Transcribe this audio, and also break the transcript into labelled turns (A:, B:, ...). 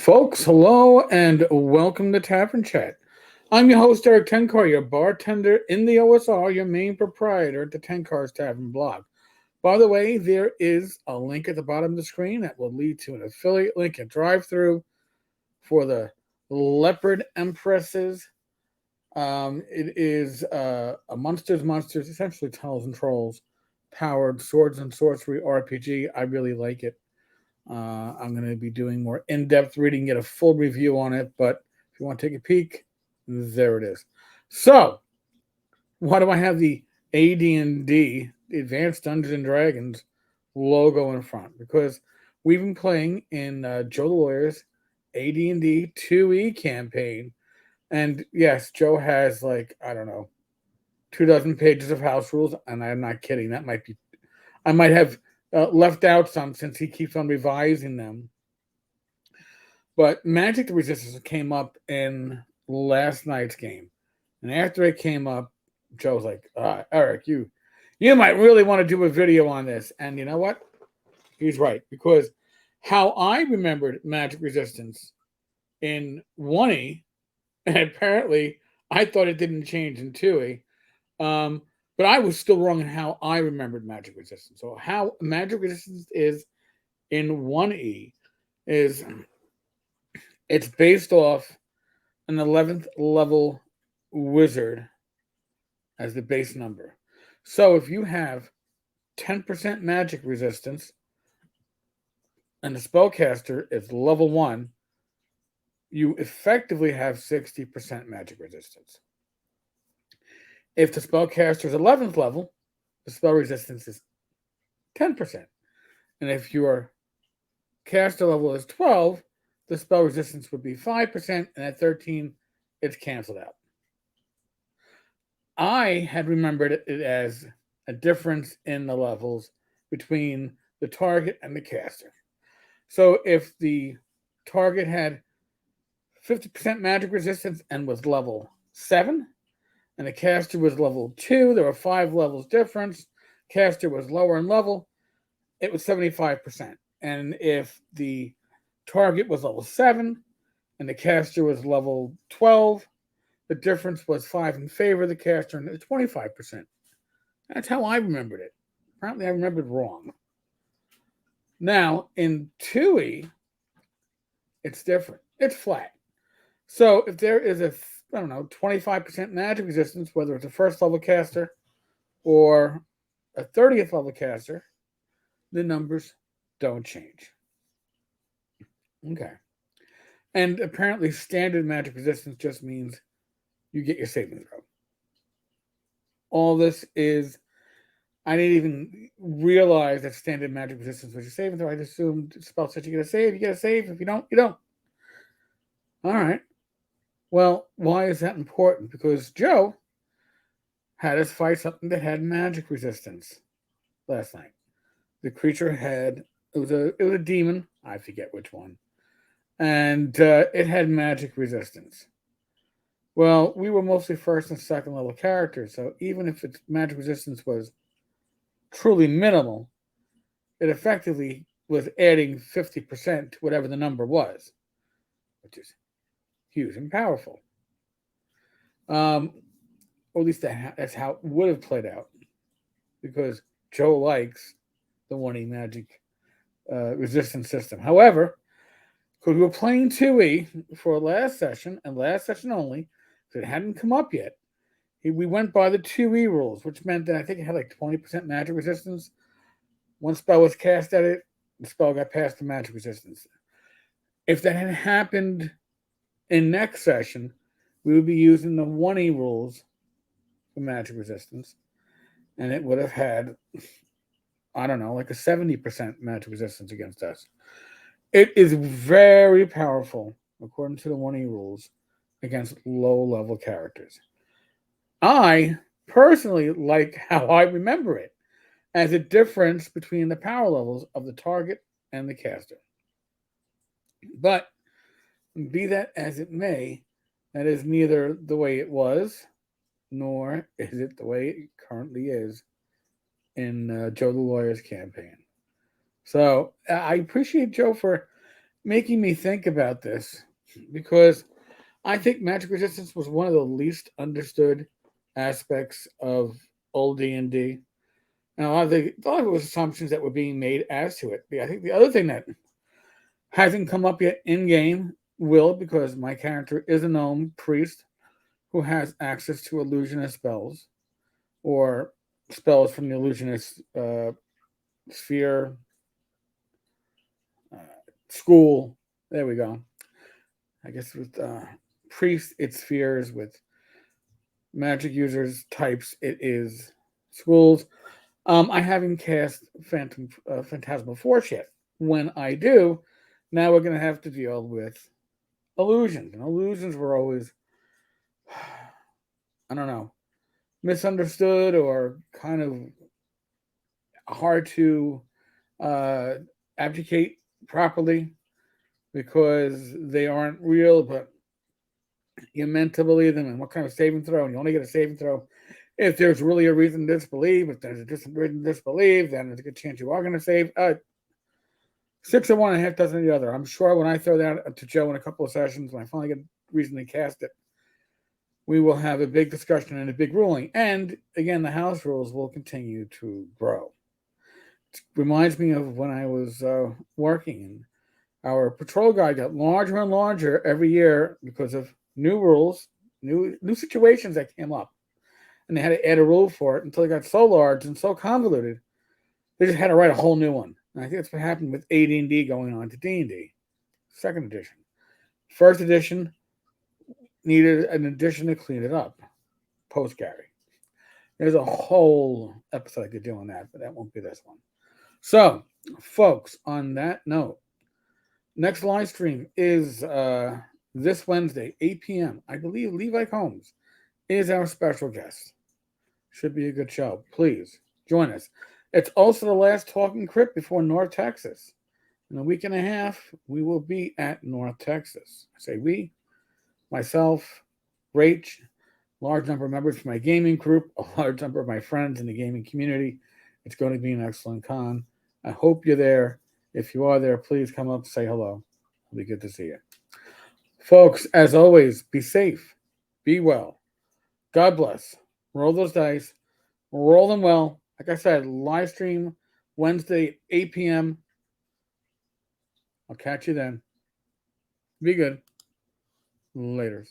A: Folks, hello and welcome to Tavern Chat. I'm your host, Eric Tenkar, your bartender in the OSR, your main proprietor at the Tenkar's Tavern blog. By the way, there is a link at the bottom of the screen that will lead to an affiliate link and drive through for the Leopard Empresses. It is a Monsters, essentially Tunnels and Trolls, powered swords and sorcery RPG. I really like it. I'm going to be doing more in-depth reading, get a full review on it. But if you want to take a peek, there it is. So, why do I have the AD&D, the Advanced Dungeons and Dragons logo in front? Because we've been playing in Joe the Lawyer's AD&D 2E campaign, and yes, Joe has I don't know, 24 pages of house rules, and I'm not kidding. I might have left out some since he keeps on revising them. But Magic the Resistance came up in last night's game. And after it came up, Joe's like, Eric, you might really want to do a video on this. And you know what? He's right. Because how I remembered Magic Resistance in 1E, and apparently I thought it didn't change in 2E, but I was still wrong in how I remembered Magic Resistance. So how Magic Resistance is in 1E is it's based off an 11th level wizard as the base number. So if you have 10% magic resistance and the spellcaster is level 1, you effectively have 60% magic resistance. If the spellcaster is 11th level, the spell resistance is 10%. And if your caster level is 12, the spell resistance would be 5%, and at 13, it's canceled out. I had remembered it as a difference in the levels between the target and the caster. So if the target had 50% magic resistance and was level 7, and the caster was level 2, there were 5 levels difference. Caster was lower in level, it was 75%. And if the target was level 7 and the caster was level 12, the difference was 5 in favor of the caster and 25%. That's how I remembered it. Apparently I remembered wrong. Now, in 2E, it's different. It's flat. So if there is a, 25% magic resistance, whether it's a first level caster or a 30th level caster, the numbers don't change. Okay. And apparently standard magic resistance just means you get your saving throw. All this is, I didn't even realize that standard magic resistance was your saving throw. I just assumed spell said you get a save, you get a save. If you don't, you don't. All right. Well, why is that important? Because Joe had us fight something that had magic resistance last night. The creature had it was a demon. I forget which one, and it had magic resistance. Well, we were mostly first and second level characters, so even if its magic resistance was truly minimal, it effectively was adding 50% to whatever the number was, which is huge and powerful. Or at least that's how it would have played out, because Joe likes the 1E magic resistance system. However, because we were playing 2E for last session, and last session only, because it hadn't come up yet, we went by the 2E rules, which meant that I think it had 20% magic resistance. One spell was cast at it, the spell got past the magic resistance. If that had happened in next session, we would be using the 1E rules for magic resistance, and it would have had, I don't know, a 70% magic resistance against us. It is very powerful, according to the 1E rules, against low-level characters. I personally like how I remember it, as a difference between the power levels of the target and the caster. But be that as it may, that is neither the way it was, nor is it the way it currently is in Joe the Lawyer's campaign. So I appreciate Joe for making me think about this because I think magic resistance was one of the least understood aspects of old D&D. And a lot of it was assumptions that were being made as to it. But I think the other thing that hasn't come up yet in game will, because my character is a gnome priest who has access to illusionist spells or spells from the illusionist sphere uh, school. There we go. I guess with priests, it's spheres. With magic users types, it is schools. I haven't cast Phantasmal Force yet. When I do, now we're going to have to deal with illusions. And illusions were always, I don't know, misunderstood or kind of hard to uh, abdicate properly because they aren't real, but you're meant to believe them. And what kind of saving throw? And you only get a saving throw if there's really a reason to disbelieve. If there's a reason to disbelieve, then there's a good chance you are going to save. Six of one and a half dozen of the other. I'm sure when I throw that to Joe in a couple of sessions, when I finally get reason to cast it, we will have a big discussion and a big ruling. And again, the house rules will continue to grow. It reminds me of when I was working, and our patrol guide got larger and larger every year because of new rules, new situations that came up, and they had to add a rule for it until it got so large and so convoluted they just had to write a whole new one. And I think that's what happened with AD&D going on to D&D, second edition. First edition needed an addition to clean it up. Post Gary. There's a whole episode I could do on that, but that won't be this one. So, folks, on that note, next live stream is this Wednesday, 8 p.m. I believe Levi Combs is our special guest. Should be a good show. Please join us. It's also the last Talking Crypt before North Texas. In a week and a half, we will be at North Texas. I say we, myself, Rach, large number of members from my gaming group, a large number of my friends in the gaming community. It's going to be an excellent con. I hope you're there. If you are there, please come up, say hello. It'll be good to see you. Folks, as always, be safe, be well. God bless. Roll those dice. Roll them well. Like I said, live stream Wednesday, 8 p.m. I'll catch you then. Be good. Laters.